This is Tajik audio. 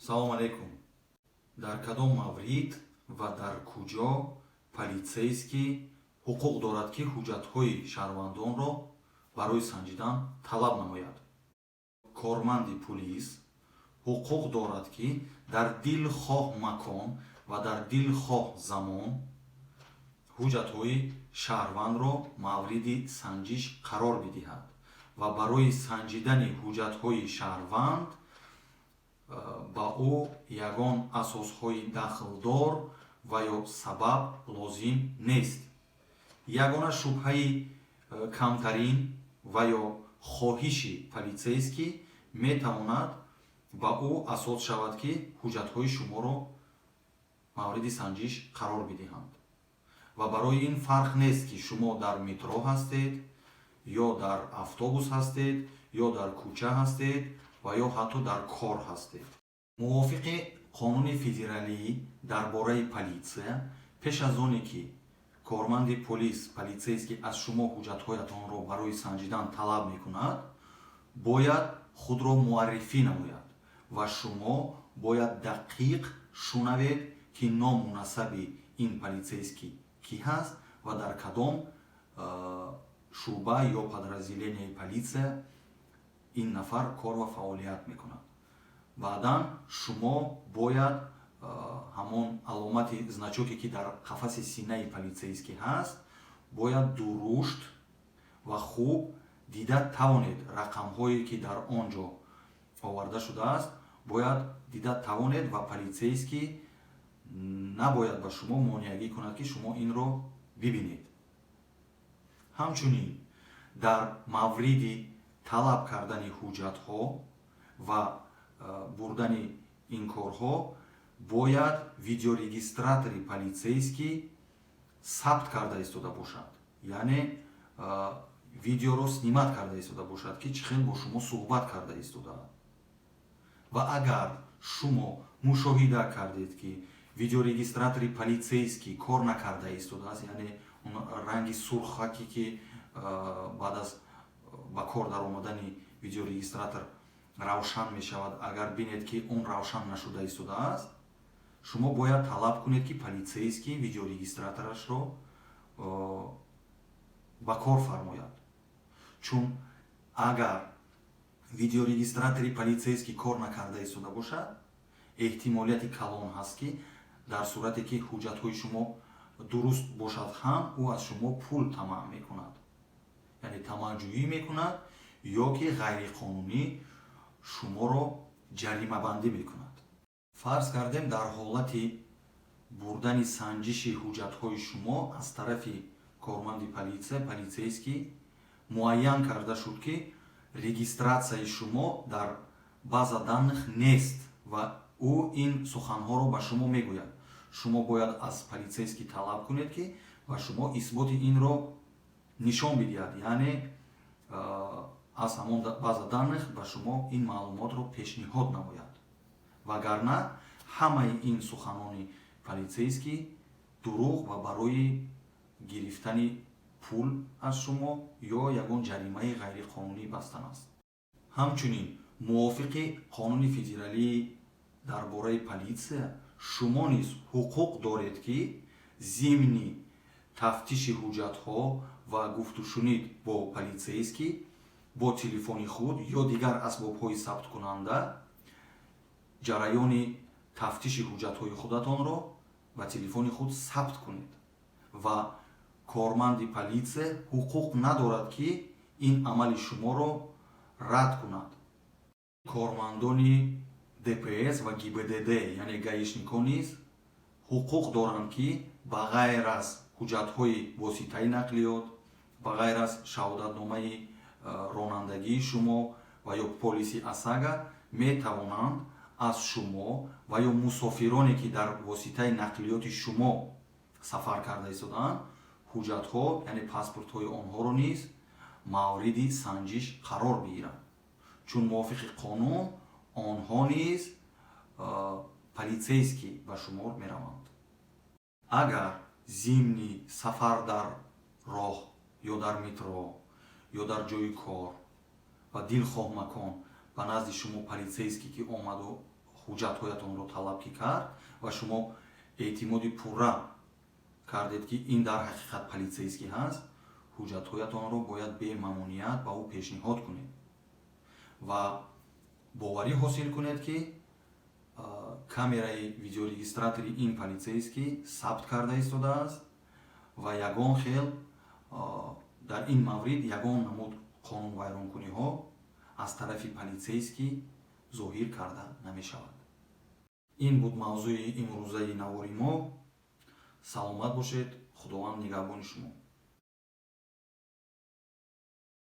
салом алейкум. Дар кадом маврид ва дар куҷо политсейский ҳуқуқ дорад ки ҳуҷҷатҳои шаҳрвандонро барои санҷидан талаб намояд? Корманди пулис ҳуқуқ дорад ки дар дилхоҳ макон ва дар дилхоҳ замон ҳуҷҷатҳои шаҳрвандро мавриди санҷиш қарор бидиҳад ва барои санҷидани ҳуҷҷатҳои шаҳрванд ба ӯ ягон асосҳои дахлдор ва ё сабаб лозим нест. Ягона шубҳаи камтарин ва ё хоҳиши политсейский метавонад ба ӯ асос шавад ки ҳуҷҷатҳои шуморо мавриди санҷиш қарор бидиҳанд. Ва барои ин фарқ нест ки шумо дар метро ҳастед ё дар автобус ҳастед ё дар кӯча ҳастед ва ё ҳатто дар кор ҳастед. мувофиқи қонуни федералӣ дар бораи политсия, пеш аз оне ки корманди полис политсейский аз шумо ҳуҷҷатҳоятонро барои санҷидан талаб мекунад, бояд худро муаррифӣ намояд ва шумо бояд дақиқ шунавед ки ному насаби ин политсейский кӣ ҳаст ва дар кадом шуъба ё подразделенияи политсия ин нафар кор ва фаъолият мекунад. баъдан шумо бояд ҳамон аломати значоке ки дар қафаси синаи политсейский ҳаст бояд дурушт ва хуб дида тавонед рақамҳое ки дар он ҷо оварда шудааст бояд дида тавонед ва политсейский набояд ба шумо монеагӣ кунад ки шумо инро бибинед. ҳамчунин дар мавриди талаб кардани ҳуҷҷатҳо ва бурдани ин корҳо бояд видеорегистратори политсейский сабт карда истода бошад, яъне видеоро снимат карда истода бошад ки чӣ хел бо шумо суҳбат карда истодааст. ва агар шумо мушоҳида кардед ки видеорегистратори политсейский кор накарда истодааст, яъне он ранги сурхаке ки баъд аз ба кор даромадани видеорегистратор равшан мешавад, агар бинед ки он равшан нашуда истодааст, шумо бояд талаб кунед ки политсейский видеорегистраторашро ба кор фармояд. чун агар видеорегистратори политсейский кор накарда истода бошад, эҳтимолияти калон ҳаст ки дар сурате ки ҳуҷҷатҳои шумо дуруст бошад ҳам ӯ аз шумо пул тамаъ мекунад, яъне тамаъҷӯӣ мекунад ё ки ғайриқонунӣ шуморо ҷаримабандӣ мекунад. фарз кардем дар ҳолати бурдани санҷиши ҳуҷҷатҳои шумо аз тарафи корманди политсия политсейский муайян карда шуд ки регистратсияи шумо дар база данных нест ва ӯ ин суханҳоро ба шумо мегӯяд. шумо бояд аз политсейский талаб кунед ки ба шумо исботи инро нишон бидиҳад, яъне аз ҳамон база данных ба шумо ин маълумотро пешниҳод намояд. вагарна ҳамаи ин суханони политсейский дурӯғ ва барои гирифтани пул аз шумо ё ягон ҷаримаи ғайриқонунӣ бастан аст. ҳамчунин мувофиқи қонуни федералии дар бораи политсия шумо низ ҳуқуқ доред ки зимни тафтиши ҳуҷҷатҳо ва гуфтушунид бо политсейский бо телефони худ ё дигар асбобҳои сабткунанда ҷараёни тафтиши ҳуҷҷатҳои худатонро ба телефони худ сабт кунед ва корманди политсия ҳуқуқ надорад ки ин амали шуморо рад кунад. кормандони ДПС ва ГИБДД яъне гаишникон низ ҳуқуқ доранд ки ба ғайр аз ҳуҷҷатҳои воситаи нақлиёт, ба ғайр аз шаҳодатномаи ронандагии шумо ва ё полиси ОСАГО метавонанд аз шумо ва ё мусофироне ки дар воситаи нақлиёти шумо сафар карда истодаанд ҳуҷҷатҳо яъне паспортҳои онҳоро низ мавриди санҷиш қарор бигиранд, чун мувофиқи қонун онҳо низ политсейский ба шумор мераванд. агар зимни сафар дар роҳ ё дар метро ё дар ҷои кор ва дилхоҳ макон ба назди шумо политсейский ки омаду ҳуҷҷатҳоятонро талаб ки кард ва шумо эътимоди пурра кардед ки ин дар ҳақиқат политсейский ҳаст, ҳуҷҷатҳоятонро бояд бе мамнуният ба ӯ пешниҳод кунед ва боварӣ ҳосил кунед ки камераи видеорегистратори ин политсейский сабт карда истодааст ва ягон хел дар ин маврид ягон намуд қонунвайронкуниҳо аз тарафи политсейский зоҳир карда намешавад. ин буд мавзӯи имрӯзаи навори мо. саломат бошед. худованд нигаҳбони шумо.